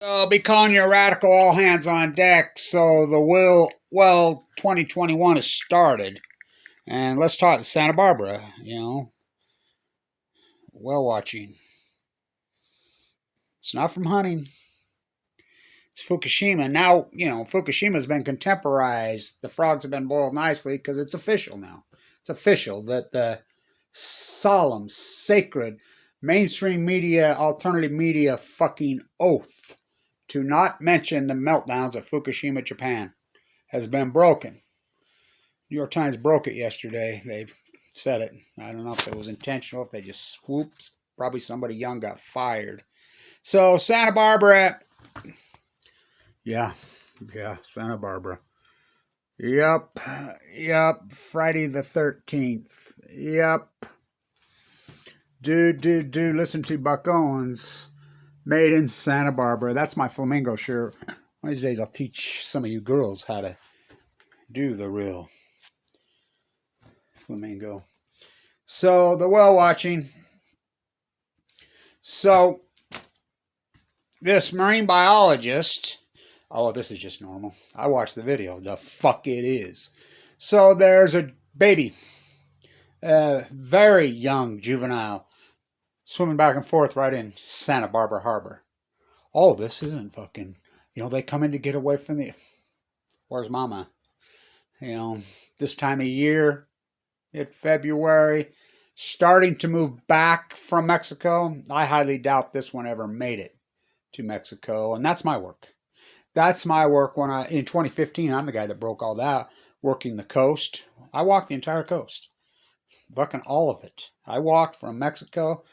I'll be calling you a radical all hands on deck. So the 2021 has started. And let's talk Santa Barbara, whale watching. It's not from hunting. It's Fukushima. Now, Fukushima's been contemporized. The frogs have been boiled nicely because it's official now. It's official that the solemn, sacred, mainstream media, alternative media fucking oath to not mention the meltdowns at Fukushima, Japan has been broken. New York Times broke it yesterday. They said it. I don't know if it was intentional, if they just swooped. Probably somebody young got fired. So Santa Barbara, yeah, Santa Barbara. Yep. Friday the 13th. Yep. Do. Listen to Buck Owens. Made in Santa Barbara. That's my flamingo shirt. One of these days I'll teach some of you girls how to do the real flamingo. So, the whale watching. So, this marine biologist. Oh, this is just normal. I watched the video. The fuck it is. So, there's a baby. Very young juvenile. Swimming back and forth right in Santa Barbara Harbor. Oh, this isn't fucking... they come in to get away from the... Where's mama? This time of year, in February, starting to move back from Mexico. I highly doubt this one ever made it to Mexico, and that's my work. That's my work. In 2015, I'm the guy that broke all that, working the coast. I walked the entire coast, fucking all of it. I walked from Mexico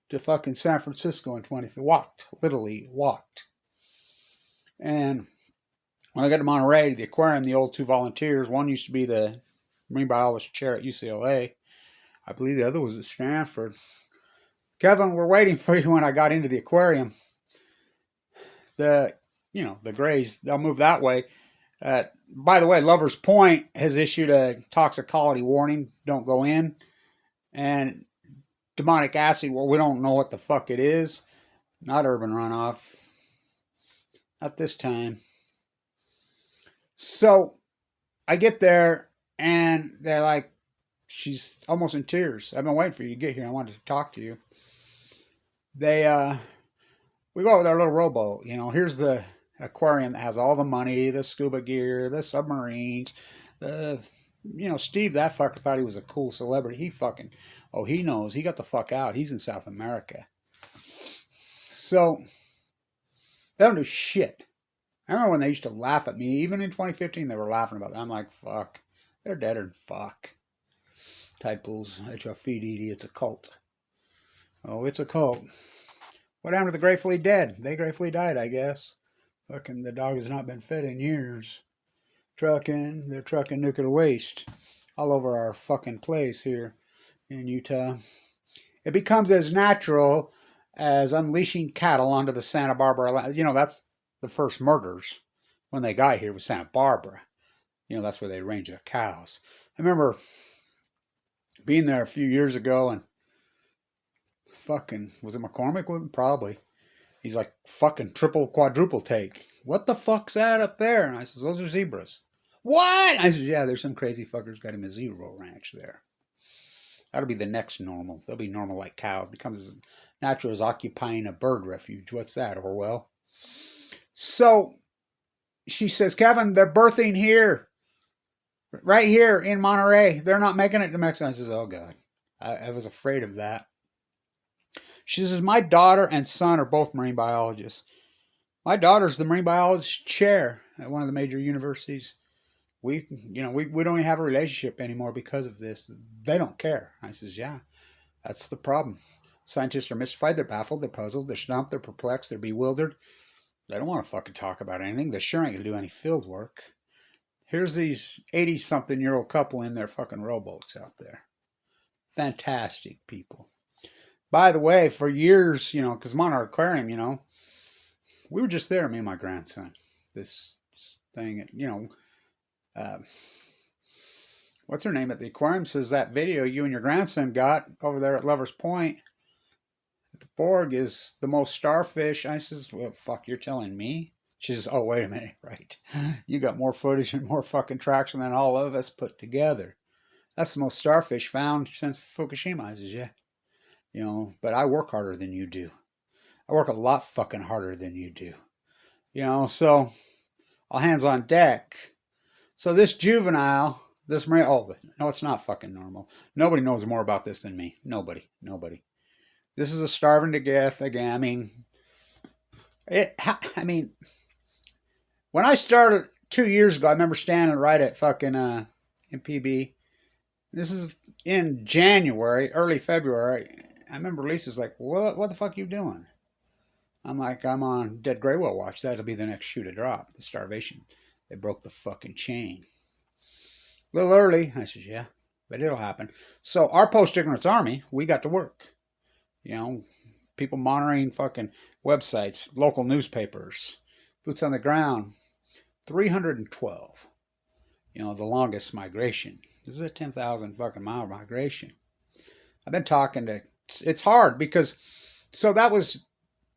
to fucking San Francisco in 2015. Literally walked. And when I got to Monterey, the aquarium, the old two volunteers, one used to be the marine biologist chair at UCLA. I believe the other was at Stanford. Kevin, we're waiting for you. When I got into the aquarium, the grays, they'll move that way. By the way, Lover's Point has issued a toxicology warning. Don't go in. And demonic acid, well, we don't know what the fuck it is. Not urban runoff. Not this time. So I get there and they're like, she's almost in tears. I've been waiting for you to get here. I wanted to talk to you. We go with our little rowboat. Here's the aquarium that has all the money, the scuba gear, the submarines, Steve, that fucker, thought he was a cool celebrity. He knows. He got the fuck out. He's in South America. So, they don't do shit. I remember when they used to laugh at me. Even in 2015, they were laughing about that. I'm like, fuck. They're deader than fuck. Typos at your feet, Edie. It's a cult. Oh, it's a cult. What happened to the Gratefully Dead? They gratefully died, I guess. Fucking the dog has not been fed in years. They're trucking nuclear waste all over our fucking place here in Utah. It becomes as natural as unleashing cattle onto the Santa Barbara land. That's the first murders when they got here was Santa Barbara. That's where they range their cows. I remember being there a few years ago and fucking, was it McCormick with him? Probably. He's like, fucking triple, quadruple take. What the fuck's that up there? And I says, those are zebras. What? I said, yeah, there's some crazy fuckers got him a zebra ranch there. That'll be the next normal. They'll be normal like cows. Becomes as natural as occupying a bird refuge. What's that, Orwell? So, she says, Kevin, they're birthing here. Right here in Monterey. They're not making it to Mexico. I says, oh, God. I was afraid of that. She says, my daughter and son are both marine biologists. My daughter's the marine biologist chair at one of the major universities. We don't even have a relationship anymore because of this. They don't care. I says, yeah, that's the problem. Scientists are mystified, they're baffled, they're puzzled, they're stumped, they're perplexed, they're bewildered. They don't want to fucking talk about anything. They sure ain't going to do any field work. Here's these 80-something-year-old couple in their fucking rowboats out there. Fantastic people. By the way, for years, because I'm on our aquarium, we were just there, me and my grandson. This thing, what's her name at the aquarium says that video you and your grandson got over there at Lover's Point, the Borg is the most starfish. I says, well, fuck, you're telling me? She says, oh, wait a minute, right. You got more footage and more fucking traction than all of us put together. That's the most starfish found since Fukushima. I says, yeah. But I work harder than you do. I work a lot fucking harder than you do. So all hands on deck. So this juvenile, this marine, oh, no, it's not fucking normal. Nobody knows more about this than me. Nobody. This is a starving to death again. When I started 2 years ago, I remember standing right at fucking MPB. This is in January, early February. I remember Lisa's like, what the fuck are you doing? I'm like, I'm on Dead Grey Whale watch. That'll be the next shoe to drop, the Starvation. They broke the fucking chain. A little early. I said, yeah, but it'll happen. So our post-ignorance army, we got to work. People monitoring fucking websites, local newspapers, boots on the ground. 312. The longest migration. This is a 10,000 fucking mile migration. I've been talking to, it's hard because, so that was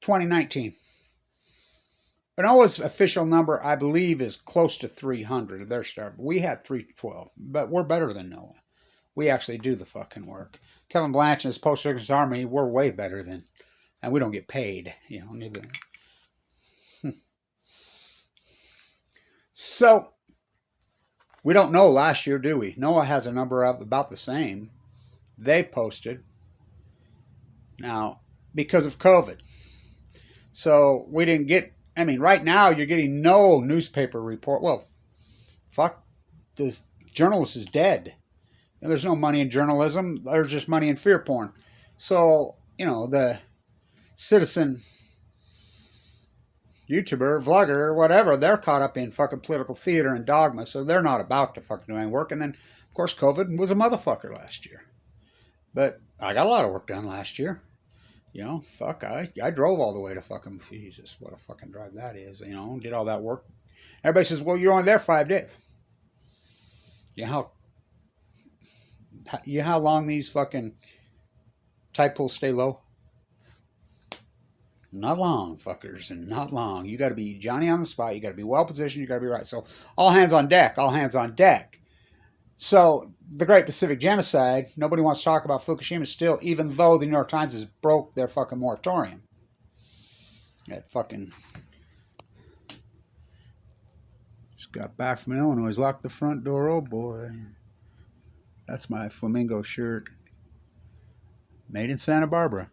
2019. NOAA's official number, I believe, is close to 300. They're starving. We had 312, but we're better than NOAA. We actually do the fucking work. Kevin Blanch and his post-ignorance army, we're way better than, and we don't get paid, neither. So, we don't know last year, do we? NOAA has a number of about the same. They've posted. Now, because of COVID. So, we didn't get, right now you're getting no newspaper report. Well, fuck, the journalist is dead. There's no money in journalism. There's just money in fear porn. So, the citizen YouTuber, vlogger, whatever, they're caught up in fucking political theater and dogma, so they're not about to fucking do any work. And then, of course, COVID was a motherfucker last year. But I got a lot of work done last year. Fuck, I drove all the way to fucking, Jesus, what a fucking drive that is, did all that work. Everybody says, well, you're only there 5 days. How long these fucking tide pools stay low? Not long, fuckers, and not long. You got to be Johnny on the spot. You got to be well positioned. You got to be right. So all hands on deck. All hands on deck. So the Great Pacific Genocide. Nobody wants to talk about Fukushima still, even though the New York Times has broke their fucking moratorium. That fucking just got back from Illinois. Locked the front door. Oh boy, that's my flamingo shirt. Made in Santa Barbara.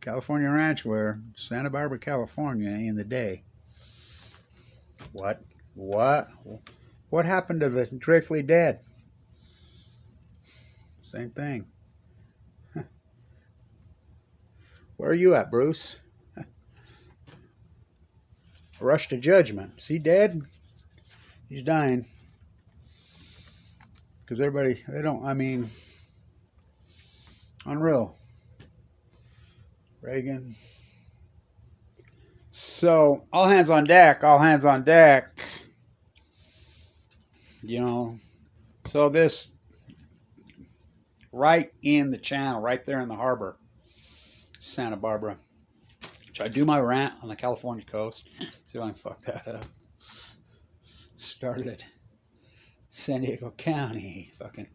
California ranch wear, Santa Barbara, California, in the day. What happened to the gratefully dead? Same thing. Where are you at, Bruce? Rush to judgment. Is he dead? He's dying. Because everybody, unreal. Reagan. So, all hands on deck, all hands on deck. So this, right in the channel, right there in the harbor, Santa Barbara. Should I do my rant on the California coast? See if I can fuck that up. Started at San Diego County, fucking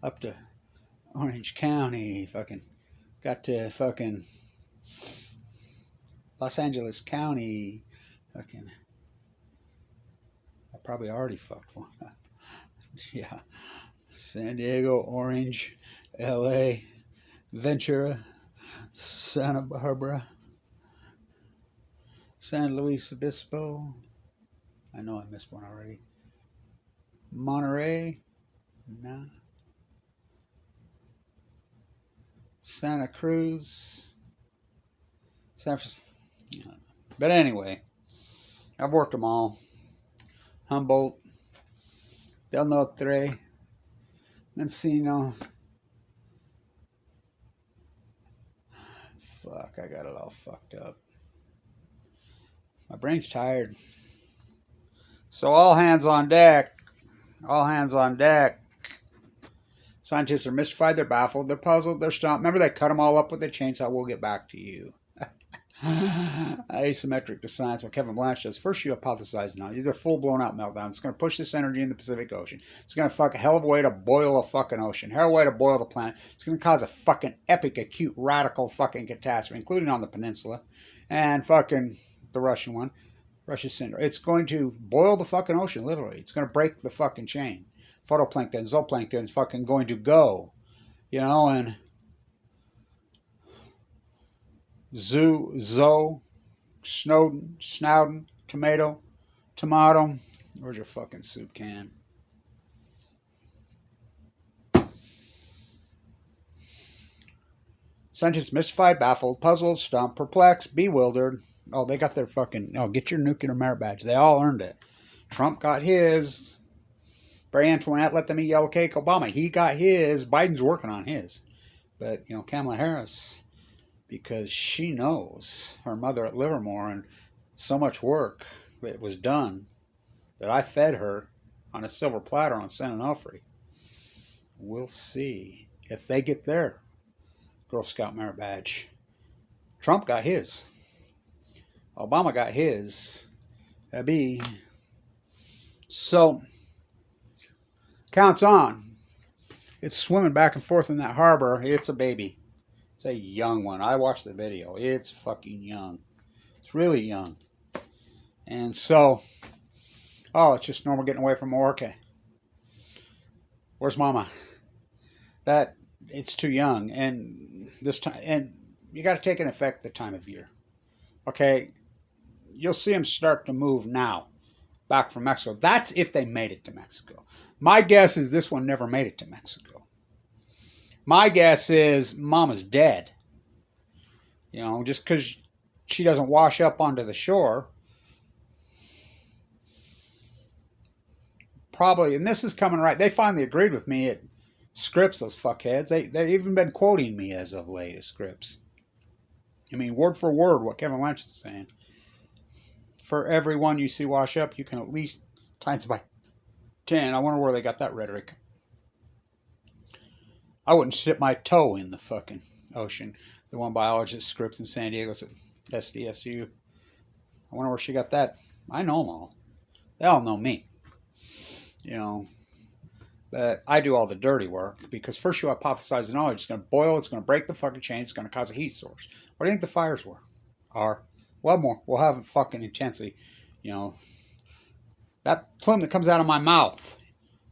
up to Orange County, fucking got to fucking Los Angeles County, fucking, I probably already fucked one up. Yeah, San Diego, Orange, LA, Ventura, Santa Barbara, San Luis Obispo. I know I missed one already. Monterey, nah. Santa Cruz, San Francisco. But anyway, I've worked them all. Humboldt, Del Norte, Encino. Fuck, I got it all fucked up. My brain's tired. So all hands on deck. All hands on deck. Scientists are mystified, they're baffled, they're puzzled, they're stumped. Remember, they cut them all up with a chainsaw. We'll get back to you. Asymmetric to science. What Kevin Blanche does. First, you hypothesize now. These are full blown out meltdowns. It's going to push this energy in the Pacific Ocean. It's going to fuck a hell of a way to boil a fucking ocean. Hell of a way to boil the planet. It's going to cause a fucking epic, acute, radical fucking catastrophe, including on the peninsula and fucking the Russian one, Russia syndrome. It's going to boil the fucking ocean, literally. It's going to break the fucking chain. Photoplankton, zooplankton is fucking going to go, you know, and Snowden, Snowden, tomato. Where's your fucking soup can? Scientists mystified, baffled, puzzled, stumped, perplexed, bewildered. Oh, they got their fucking... Oh, get your nuclear merit badge. They all earned it. Trump got his. Barry Antoinette let them eat yellow cake. Obama, he got his. Biden's working on his. But, you know, Kamala Harris, because she knows her mother at Livermore and so much work that was done that I fed her on a silver platter on San Onofre. We'll see if they get their Girl Scout merit badge. Trump got his. Obama got his. So, counts on. It's swimming back and forth in that harbor. It's a baby. It's a young one. I watched the video. It's fucking young. It's really young. And so, oh, it's just normal getting away from Orca. Where's Mama? That, it's too young. And this time, and you got to take into effect the time of year. Okay? You'll see them start to move now. Back from Mexico. That's if they made it to Mexico. My guess is this one never made it to Mexico. My guess is Mama's dead. You know, just because she doesn't wash up onto the shore. Probably, and this is coming right. They finally agreed with me at Scripps, those fuckheads. They've even been quoting me as of late at Scripps. I mean, word for word what Kevin Lynch is saying. For every one you see wash up, you can at least times by 10. I wonder where they got that rhetoric. I wouldn't stick my toe in the fucking ocean. The one biologist Scripps in San Diego at SDSU. I wonder where she got that. I know them all. They all know me. You know. But I do all the dirty work because first you hypothesize the knowledge. It's going to boil. It's going to break the fucking chain. It's going to cause a heat source. What do you think the fires are? Well, more. We'll have fucking intensity. You know, that plume that comes out of my mouth,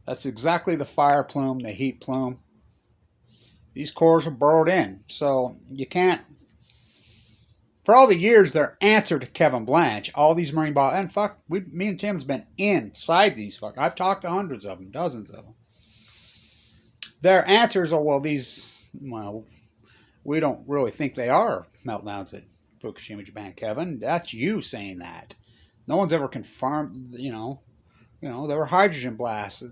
that's exactly the fire plume, the heat plume. These cores are burrowed in. So you can't, for all the years, their answer to Kevin Blanche, all these marine biologists, and fuck, me and Tim's been inside these fuck. I've talked to hundreds of them, dozens of them. Their answers are, well, we don't really think they are meltdowns at Fukushima, Japan, Kevin. That's you saying that. No one's ever confirmed, you know, there were hydrogen blasts.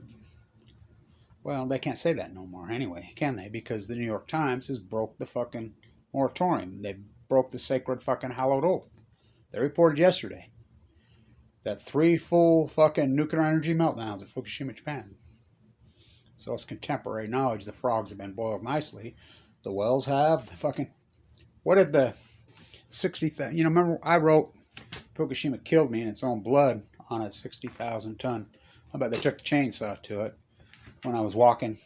Well, they can't say that no more anyway, can they? Because the New York Times has broke the fucking moratorium. They broke the sacred fucking hallowed oath. They reported yesterday that 3 full fucking nuclear energy meltdowns at Fukushima, Japan. So it's contemporary knowledge. The frogs have been boiled nicely. The wells have. The fucking, what did the 60,000, remember I wrote Fukushima killed me in its own blood on a 60,000 ton. I bet they took the chainsaw to it when I was walking.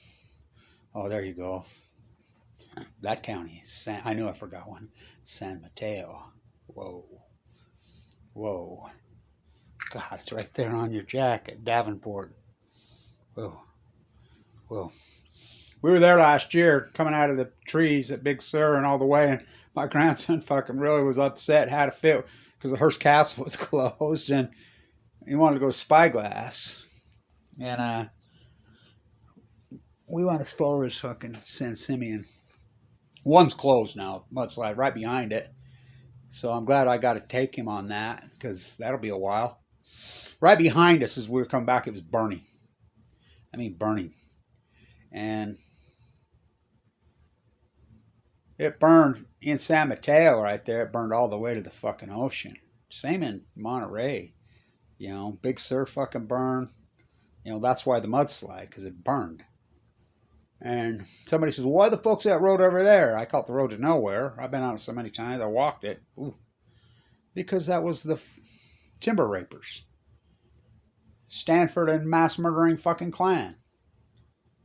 Oh, there you go. That county. I knew I forgot one. San Mateo. Whoa. God, it's right there on your jacket. Davenport. Whoa. We were there last year, coming out of the trees at Big Sur and all the way, and my grandson fucking really was upset, had a fit, because the Hearst Castle was closed, and he wanted to go to Spyglass. And we went to explore his fucking San Simeon. One's closed now, mudslide right behind it. So I'm glad I got to take him on that, because that'll be a while. Right behind us, as we were coming back, it was burning. I mean, burning. And it burned in San Mateo right there. It burned all the way to the fucking ocean. Same in Monterey. Big Sur fucking burned. That's why the mudslide, because it burned. And somebody says, why the fuck's that road over there? I call it the road to nowhere. I've been on it so many times. I walked it. Ooh. Because that was the timber rapers. Stanford and mass murdering fucking Klan.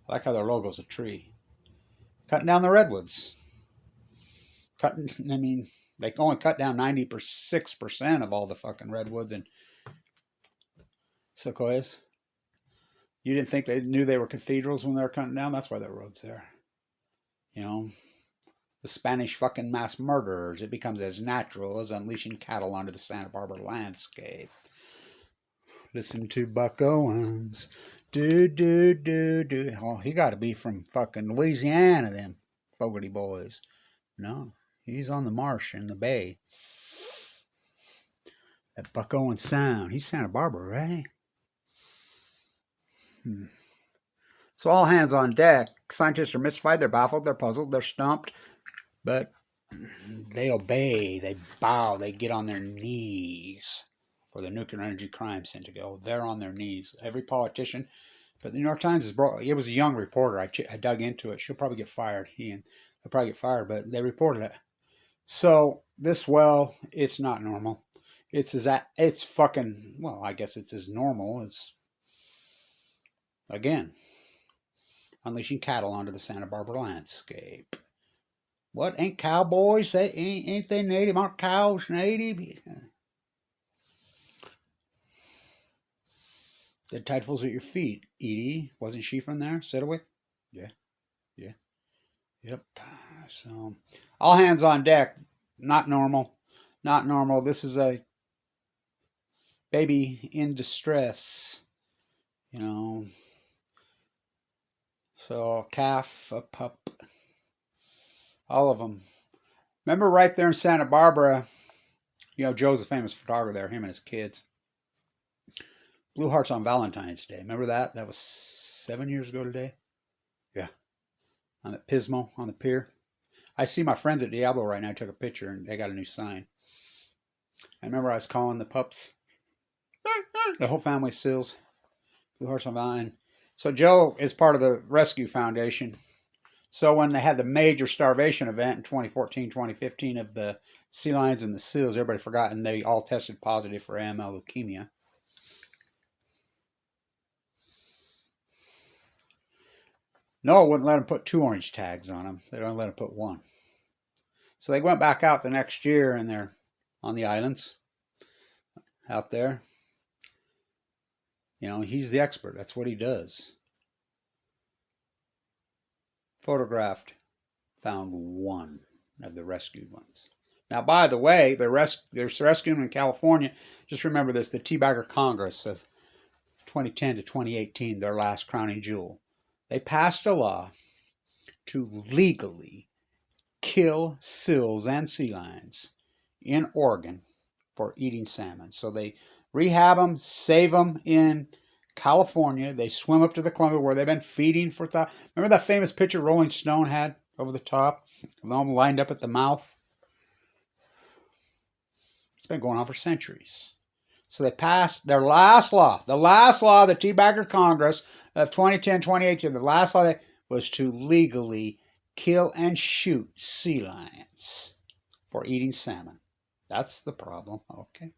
I like how their logo's a tree. Cutting down the redwoods. They only cut down 96% of all the fucking redwoods and sequoias. You didn't think they knew they were cathedrals when they were cutting down? That's why that road's there. You know, the Spanish fucking mass murderers. It becomes as natural as unleashing cattle onto the Santa Barbara landscape. Listen to Buck Owens. Do. Oh, he got to be from fucking Louisiana, them Fogarty boys. No, he's on the marsh in the bay. That Buck Owens sound. He's Santa Barbara, right? So all hands on deck. Scientists are mystified, they're baffled, they're puzzled, they're stumped. But they obey, they bow, they get on their knees for the nuclear energy crime syndicate. They're on their knees. Every politician. But the New York Times it was a young reporter. I dug into it. She'll probably get fired. He'll probably get fired, but they reported it. So this well, it's not normal. It's fucking, well, I guess it's as normal as, again, unleashing cattle onto the Santa Barbara landscape. What, ain't cowboys? Ain't they native? Aren't cows native? Dead tidefuls at your feet. Edie, wasn't she from there? Sedgwick? Yeah. Yep. So, all hands on deck. Not normal. Not normal. This is a baby in distress. You know. So, a calf, a pup. All of them. Remember right there in Santa Barbara, Joe's a famous photographer there, him and his kids. Blue Hearts on Valentine's Day. Remember that? That was 7 years ago today. Yeah. On at Pismo, on the pier. I see my friends at Diablo right now. I took a picture and they got a new sign. I remember I was calling the pups. The whole family Sills. Blue Hearts on Valentine. So Joe is part of the Rescue Foundation. So when they had the major starvation event in 2014, 2015 of the sea lions and the seals, everybody forgot, and they all tested positive for AML leukemia. Noah wouldn't let them put 2 orange tags on them. They'd only let them put 1. So they went back out the next year, and they're on the islands out there. He's the expert. That's what he does. Photographed, found 1 of the rescued ones. Now, by the way, they're rescuing them in California. Just remember this, the Teabagger Congress of 2010 to 2018, their last crowning jewel. They passed a law to legally kill seals and sea lions in Oregon for eating salmon. So they rehab them, save them in California. They swim up to the Columbia where they've been feeding for Remember that famous picture Rolling Stone had over the top of them lined up at the mouth? It's been going on for centuries. So they passed their last law, the Teabagger Congress of 2010, 2018, the last law was to legally kill and shoot sea lions for eating salmon. That's the problem. Okay.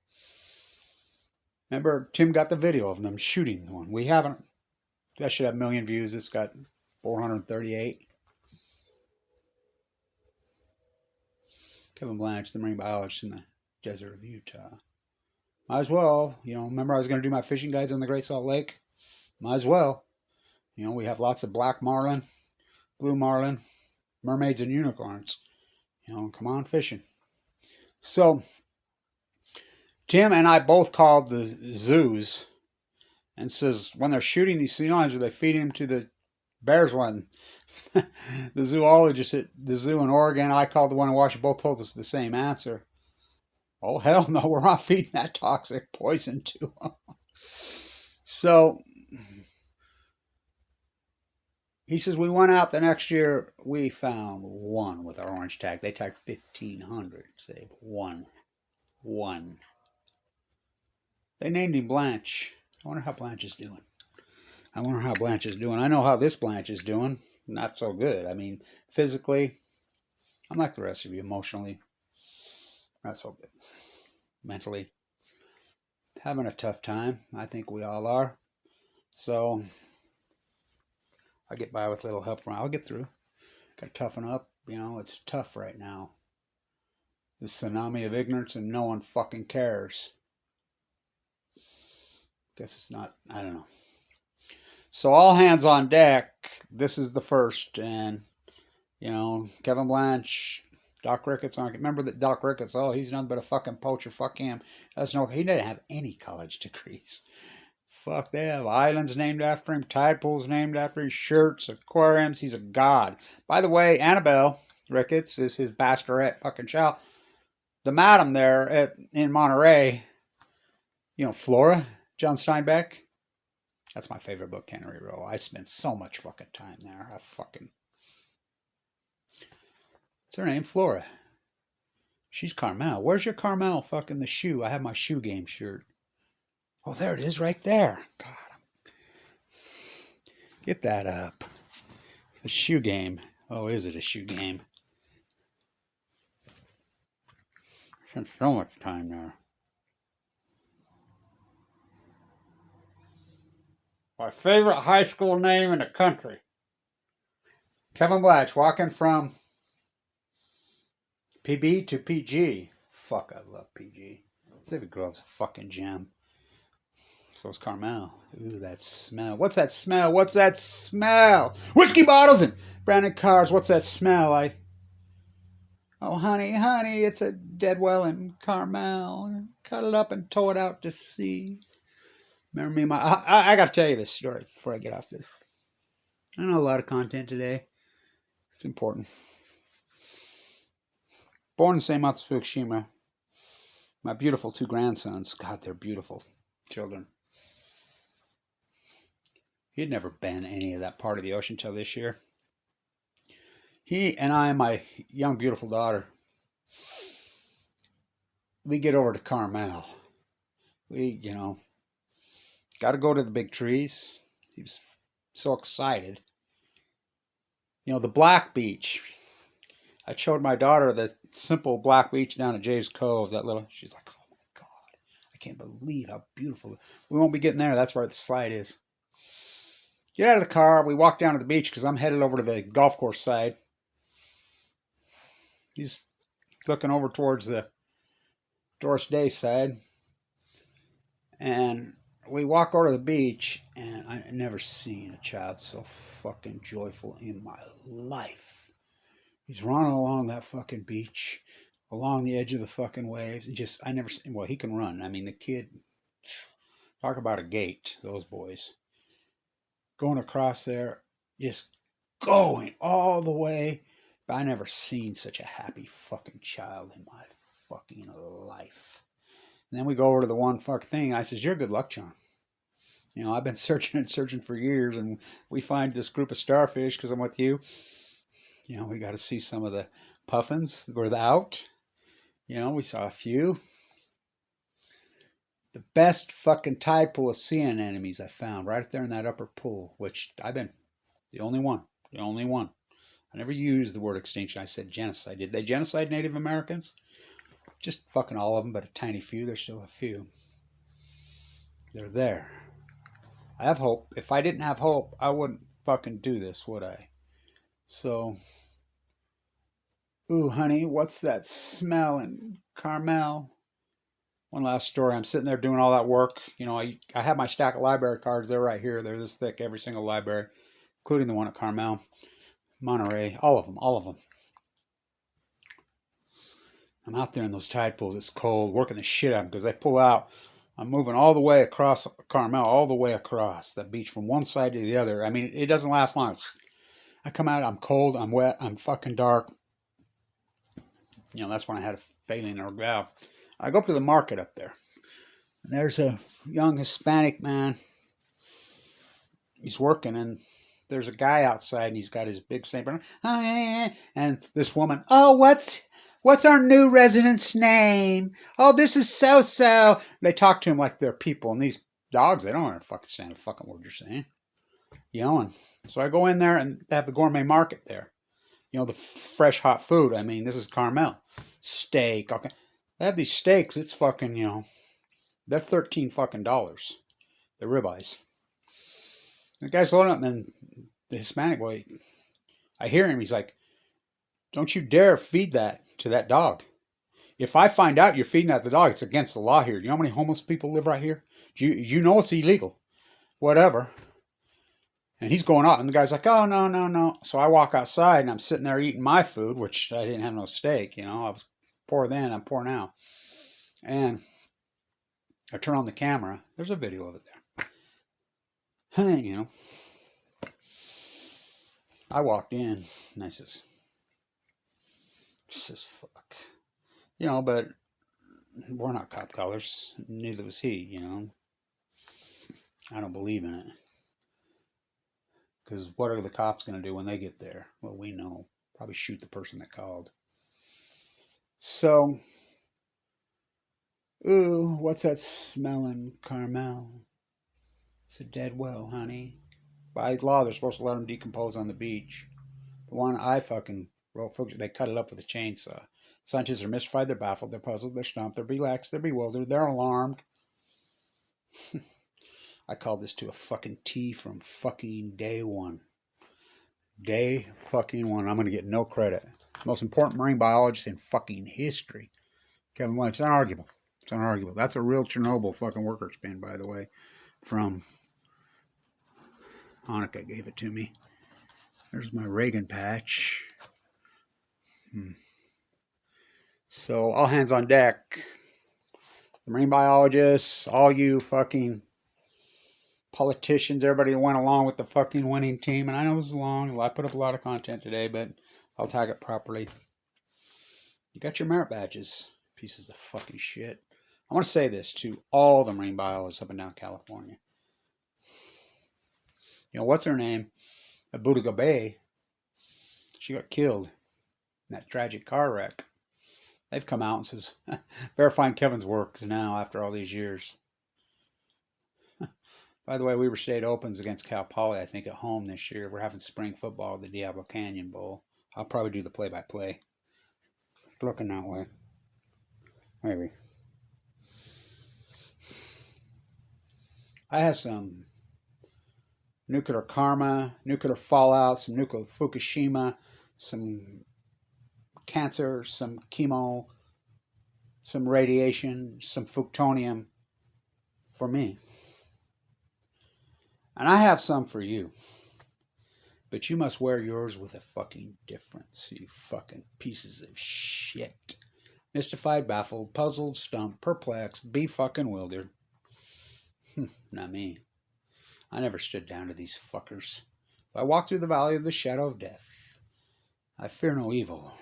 Remember, Tim got the video of them shooting one. We haven't. That should have 1 million views. It's got 438. Kevin Blanch, the marine biologist in the desert of Utah. Might as well. Remember I was going to do my fishing guides on the Great Salt Lake? Might as well. We have lots of black marlin, blue marlin, mermaids, and unicorns. Come on fishing. So, Tim and I both called the zoos and says when they're shooting these sea lions, are they feeding them to the bears one? The zoologist at the zoo in Oregon, I called the one in Washington, both told us the same answer. Oh, hell no, we're not feeding that toxic poison to them. So, he says, we went out the next year, we found 1 with our orange tag. They tagged 1,500. Save 1. They named him Blanche. I wonder how Blanche is doing. I know how this Blanche is doing. not so good. I mean, physically, I'm like the rest of you. Emotionally, not so good. Mentally, having a tough time. I think we all are. So I get by with little help from. I'll get through. Got to toughen up. You know, it's tough right now. This tsunami of ignorance and no one fucking cares. Guess it's not. I don't know. So all hands on deck. This is the first, and you know, Kevin Blanche, Doc Ricketts. I remember that Doc Ricketts. Oh, he's nothing but a fucking poacher. Fuck him. That's no. He didn't have any college degrees. Fuck, they have islands named after him, tide pools named after him, shirts, aquariums. He's a god. By the way, Annabelle Ricketts is his bastardette fucking child. The madam there in Monterey, you know, Flora, John Steinbeck. That's my favorite book, Cannery Row. I spent so much fucking time there. What's her name? Flora. She's Carmel. Where's your Carmel fucking the shoe? I have my shoe game shirt. Oh, there it is right there. God. Get that up. The shoe game. Oh, is it a shoe game? Spent so much time there. My favorite high school name in the country. Kevin Blatch walking from PB to PG. Fuck, I love PG. Civic Grove's a fucking gem. So is Carmel. Ooh, that smell. What's that smell? What's that smell? Whiskey bottles and branded cars. What's that smell? Oh, honey, honey, it's a dead well in Carmel. Cut it up and tow it out to sea. Remember me, I got to tell you this story before I get off this. I know a lot of content today. It's important. Born in the same month as Fukushima. My beautiful two grandsons. God, they're beautiful children. He'd never been any of that part of the ocean until this year. He and I and my young, beautiful daughter, we get over to Carmel. We, you know, got to go to the big trees. He was so excited. You know, the black beach. I showed my daughter the simple black beach down at Jay's Cove. That little, she's like, oh my God, I can't believe how beautiful. We won't be getting there. That's where the slide is. Get out of the car. We walk down to the beach because I'm headed over to the golf course side. He's looking over towards the Doris Day side. And we walk over to the beach, and I never seen a child so fucking joyful in my life. He's running along that fucking beach, along the edge of the fucking waves. I never seen, well, he can run. I mean, the kid, talk about a gate, those boys. Going across there, just going all the way. But I never seen such a happy fucking child in my fucking life. And then we go over to the one fuck thing. I says, you're good luck, John. You know, I've been searching and searching for years, and we find this group of starfish because I'm with you. You know, we got to see some of the puffins without. You know, we saw a few. The best fucking tide pool of sea anemones I found right there in that upper pool, which I've been the only one. The only one. I never used the word extinction. I said genocide. Did they genocide Native Americans? Just fucking all of them, but a tiny few. There's still a few. They're there. I have hope. If I didn't have hope, I wouldn't fucking do this, would I? So, ooh, honey, what's that smell in Carmel? One last story. I'm sitting there doing all that work. You know, I have my stack of library cards. They're right here. They're this thick, every single library, including the one at Carmel, Monterey, all of them. I'm out there in those tide pools. It's cold, working the shit out of them because they pull out. I'm moving all the way across Carmel, all the way across that beach from one side to the other. I mean, it doesn't last long. I come out, I'm cold, I'm wet, I'm fucking dark. You know, that's when I had a failing or valve. I go up to the market up there. And there's a young Hispanic man. He's working, and there's a guy outside, and he's got his big St. Bernard. And this woman, oh, what's our new resident's name? Oh, this is so-so. They talk to him like they're people, and these dogs, they don't fucking understand a fucking word you're saying. You know, and so I go in there and they have the gourmet market there. You know, the fresh hot food. I mean, this is Carmel. Steak. Okay. They have these steaks. It's fucking, you know, they're $13 fucking dollars. The ribeyes. The guy's loading up, and the Hispanic boy, I hear him. He's like, "Don't you dare feed that to that dog. If I find out you're feeding that to the dog, it's against the law here. You know how many homeless people live right here? You know it's illegal. Whatever." And he's going off, and the guy's like, "Oh, no, no, no." So I walk outside, and I'm sitting there eating my food, which I didn't have no steak. You know, I was poor then, I'm poor now. And I turn on the camera. There's a video of it there. You know, I walked in, and I says, fuck. You know, but we're not cop collars. Neither was he, you know. I don't believe in it. Because what are the cops going to do when they get there? Well, we know. Probably shoot the person that called. So, ooh, what's that smelling, Carmel? It's a dead well, honey. By law, they're supposed to let them decompose on the beach. The one I fucking wrote, they cut it up with a chainsaw. Scientists are mystified, they're baffled, they're puzzled, they're stumped, they're relaxed, they're bewildered, they're alarmed. I called this to a fucking T from fucking day one. Day fucking one. I'm going to get no credit. Most important marine biologist in fucking history. Kevin Williams. It's unarguable. It's unarguable. That's a real Chernobyl fucking worker spin, by the way. From Hanukkah gave it to me. There's my Reagan patch. So, all hands on deck. The marine biologists, all you fucking politicians, everybody that went along with the fucking winning team. And I know this is long. I put up a lot of content today, but I'll tag it properly. You got your merit badges, pieces of fucking shit. I want to say this to all the marine biologists up and down California. You know, what's her name? Abuda Bay. She got killed in that tragic car wreck. They've come out and says, verifying Kevin's work now after all these years. By the way, Weber State opens against Cal Poly, I think, at home this year. We're having spring football at the Diablo Canyon Bowl. I'll probably do the play-by-play. It's looking that way. Maybe. I have some nuclear karma, nuclear fallout, some nuclear Fukushima, some cancer, some chemo, some radiation, some plutonium for me. And I have some for you. But you must wear yours with a fucking difference, you fucking pieces of shit. Mystified, baffled, puzzled, stumped, perplexed, be fucking wildered. Not me. I never stood down to these fuckers. I walk through the valley of the shadow of death. I fear no evil.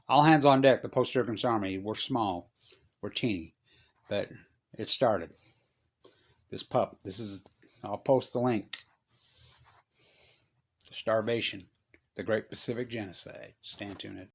All hands on deck, the post-Turkish army. We're small. We're teeny. But it started. This pup. I'll post the link. Starvation. The Great Pacific Genocide. Stand tuned.